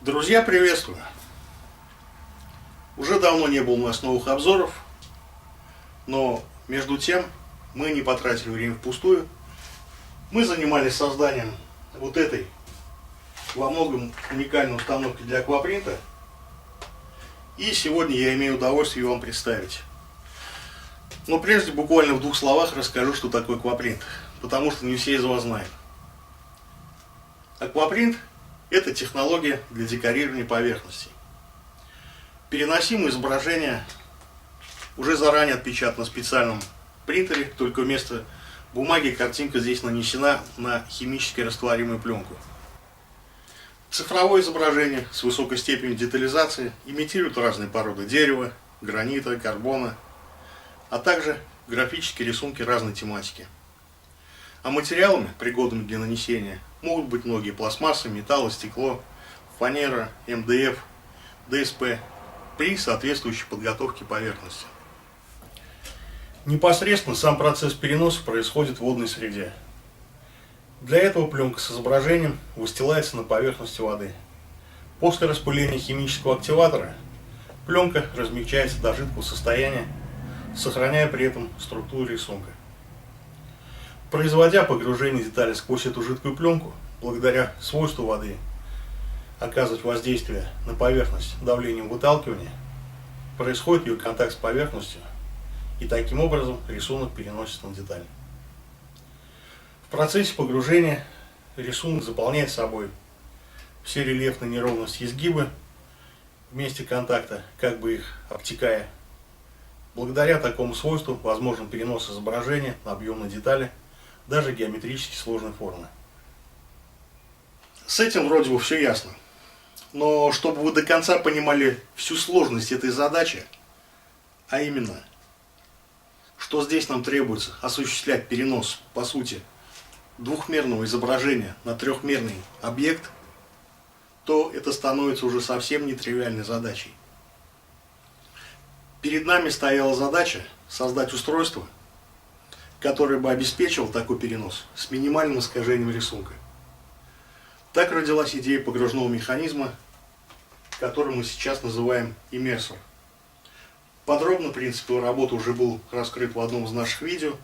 Друзья, приветствую! Уже давно не было у нас новых обзоров, но между тем мы не потратили время впустую. Мы занимались созданием вот этой во многом уникальной установки для аквапринта. И сегодня я имею удовольствие вам представить. Но прежде буквально в двух словах расскажу, что такое аквапринт, потому что не все из вас знают. Аквапринт – это технология для декорирования поверхностей. Переносимое изображение уже заранее отпечатано на специальном принтере, только вместо бумаги картинка здесь нанесена на химически растворимую пленку. Цифровое изображение с высокой степенью детализации имитирует разные породы дерева, гранита, карбона, а также графические рисунки разной тематики. А материалами, пригодными для нанесения, могут быть многие: пластмасса, металл, стекло, фанера, МДФ, ДСП при соответствующей подготовке поверхности. Непосредственно сам процесс переноса происходит в водной среде. Для этого пленка с изображением выстилается на поверхности воды. После распыления химического активатора пленка размягчается до жидкого состояния, сохраняя при этом структуру рисунка. Производя погружение детали сквозь эту жидкую пленку, благодаря свойству воды оказывать воздействие на поверхность давлением выталкивания, происходит ее контакт с поверхностью, и таким образом рисунок переносится на деталь. В процессе погружения рисунок заполняет собой все рельефные неровности и изгибы в месте контакта, как бы их обтекая. Благодаря такому свойству возможен перенос изображения на объемные детали, даже геометрически сложной формы. С этим вроде бы все ясно. Но чтобы вы до конца понимали всю сложность этой задачи, а именно, что здесь нам требуется осуществлять перенос, по сути, двухмерного изображения на трехмерный объект, то это становится уже совсем нетривиальной задачей. Перед нами стояла задача создать устройство, которое бы обеспечивало такой перенос с минимальным искажением рисунка. Так родилась идея погружного механизма, который мы сейчас называем иммерсор. Подробно принцип его работы уже был раскрыт в одном из наших видео,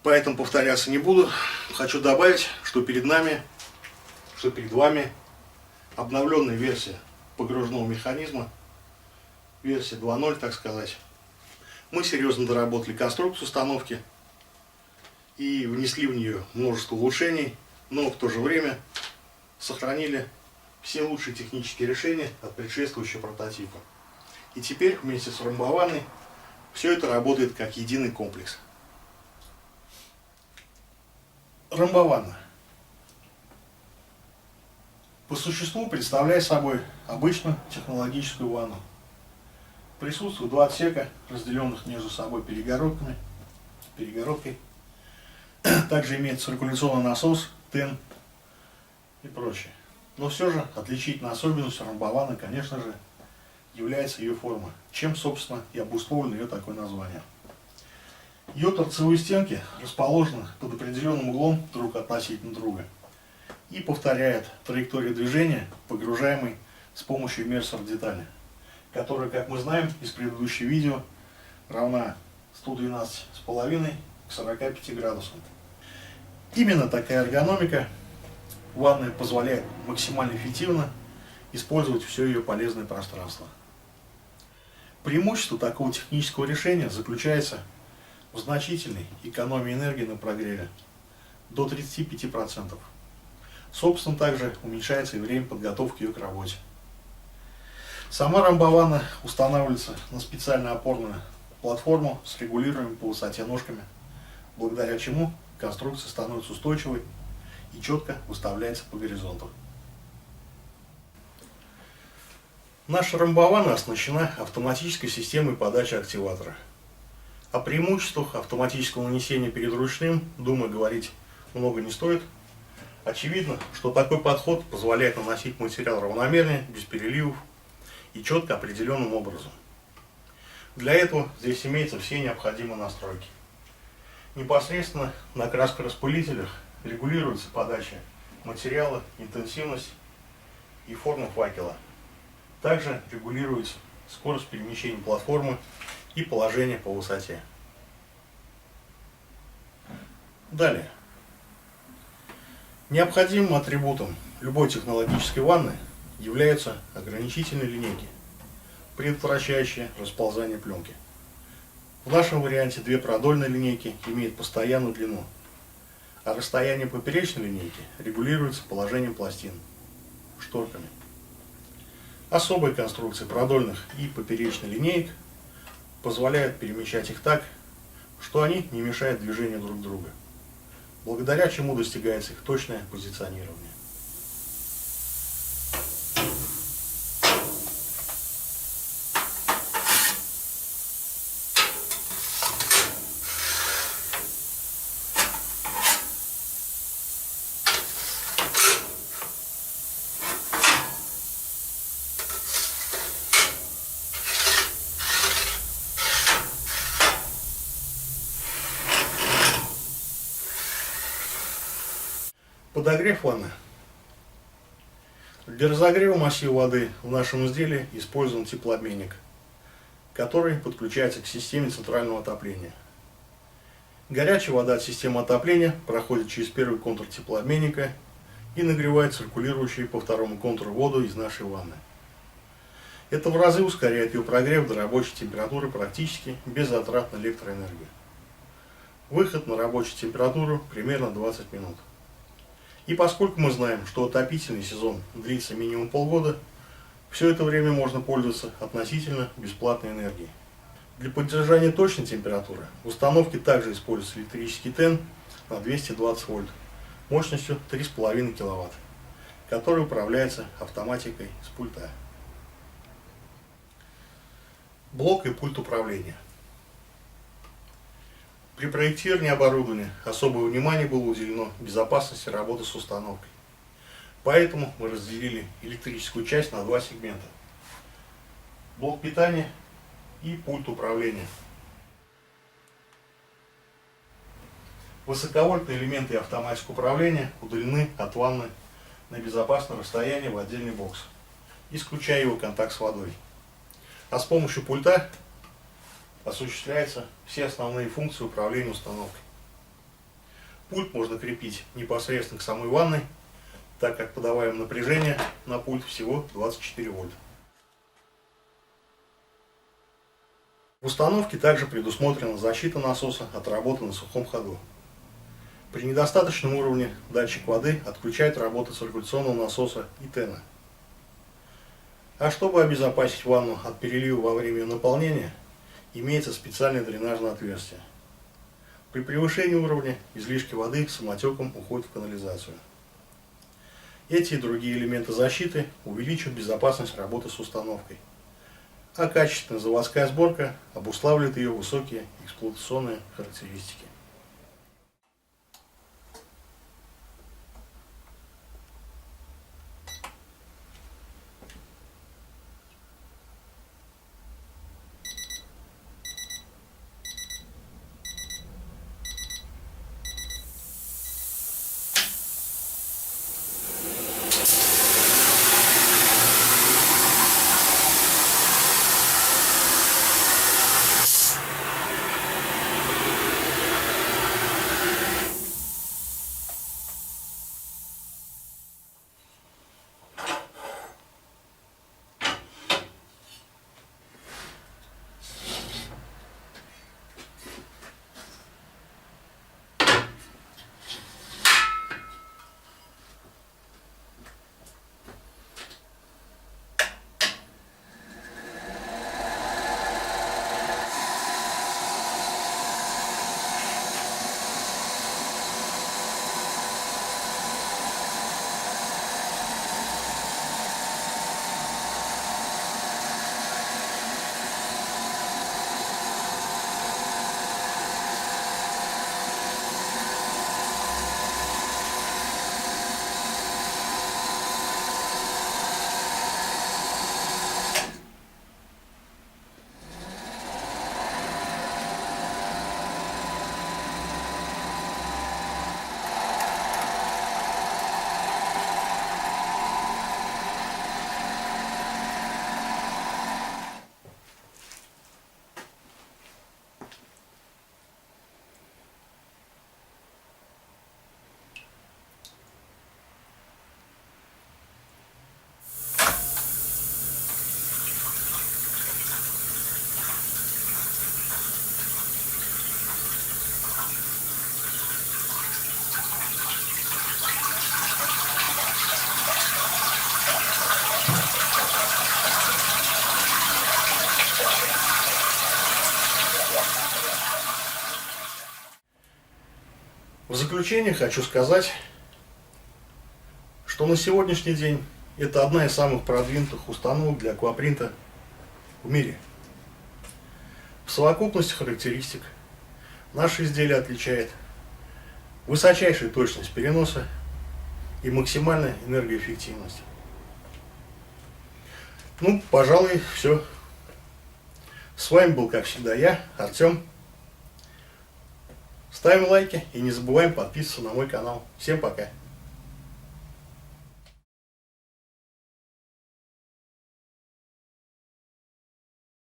поэтому повторяться не буду. Хочу добавить, что перед вами обновленная версия погружного механизма, версия 2.0, так сказать. Мы серьезно доработали конструкцию установки и внесли в нее множество улучшений, но в то же время сохранили все лучшие технические решения от предшествующего прототипа. И теперь вместе с ромбованной все это работает как единый комплекс. Ромбованна по существу представляет собой обычную технологическую ванну. Присутствуют два отсека, разделенных между собой перегородкой. Также имеет циркуляционный насос, тен и прочее. Но все же отличительной особенностью ромбованы, конечно же, является ее форма, чем, собственно, и обусловлено ее такое название. Ее торцевые стенки расположены под определенным углом друг относительно друга и повторяют траекторию движения, погружаемой с помощью иммерсора детали, которая, как мы знаем из предыдущего видео, равна 112,5 к 45 градусам. Именно такая эргономика ванны позволяет максимально эффективно использовать все ее полезное пространство. Преимущество такого технического решения заключается в значительной экономии энергии на прогреве до 35%. Собственно, также уменьшается и время подготовки ее к работе. Сама ромбована устанавливается на специальную опорную платформу с регулируемыми по высоте ножками, благодаря чему конструкция становится устойчивой и четко выставляется по горизонту. Наша ромбована оснащена автоматической системой подачи активатора. О преимуществах автоматического нанесения перед ручным, думаю, говорить много не стоит. Очевидно, что такой подход позволяет наносить материал равномерно, без переливов и четко определенным образом. Для этого здесь имеются все необходимые настройки. Непосредственно на краскораспылителях регулируется подача материала, интенсивность и форма факела. Также регулируется скорость перемещения платформы и положение по высоте. Далее. Необходимым атрибутом любой технологической ванны являются ограничительные линейки, предотвращающие расползание пленки. В нашем варианте две продольные линейки имеют постоянную длину, а расстояние поперечной линейки регулируется положением пластин, шторками. Особые конструкции продольных и поперечных линеек позволяют перемещать их так, что они не мешают движению друг друга, благодаря чему достигается их точное позиционирование. Подогрев ванны. Для разогрева массива воды в нашем изделии использован теплообменник, который подключается к системе центрального отопления. Горячая вода от системы отопления проходит через первый контур теплообменника и нагревает циркулирующую по второму контуру воду из нашей ванны. Это в разы ускоряет ее прогрев до рабочей температуры практически без затрат на электроэнергию. Выход на рабочую температуру примерно 20 минут. И поскольку мы знаем, что отопительный сезон длится минимум полгода, все это время можно пользоваться относительно бесплатной энергией. Для поддержания точной температуры в установке также используется электрический тен на 220 вольт мощностью 3,5 кВт, который управляется автоматикой с пульта. Блок и пульт управления. При проектировании оборудования особое внимание было уделено безопасности работы с установкой. Поэтому мы разделили электрическую часть на два сегмента. Блок питания и пульт управления. Высоковольтные элементы и автоматика управления удалены от ванны на безопасное расстояние в отдельный бокс, исключая его контакт с водой. А с помощью пульта осуществляются все основные функции управления установкой. Пульт можно крепить непосредственно к самой ванной, так как подаваемое напряжение на пульт всего 24 вольта. В установке также предусмотрена защита насоса от работы на сухом ходу. При недостаточном уровне датчик воды отключает работу циркуляционного насоса и тена. А чтобы обезопасить ванну от перелива во время ее наполнения, имеется специальное дренажное отверстие. При превышении уровня излишки воды самотеком уходят в канализацию. Эти и другие элементы защиты увеличивают безопасность работы с установкой, а качественная заводская сборка обуславливает ее высокие эксплуатационные характеристики. В заключение хочу сказать, что на сегодняшний день это одна из самых продвинутых установок для аквапринта в мире. В совокупности характеристик наше изделие отличает высочайшая точность переноса и максимальная энергоэффективность. Ну, пожалуй, все. С вами был, как всегда, я, Артем. Ставим лайки и не забываем подписываться на мой канал. Всем пока.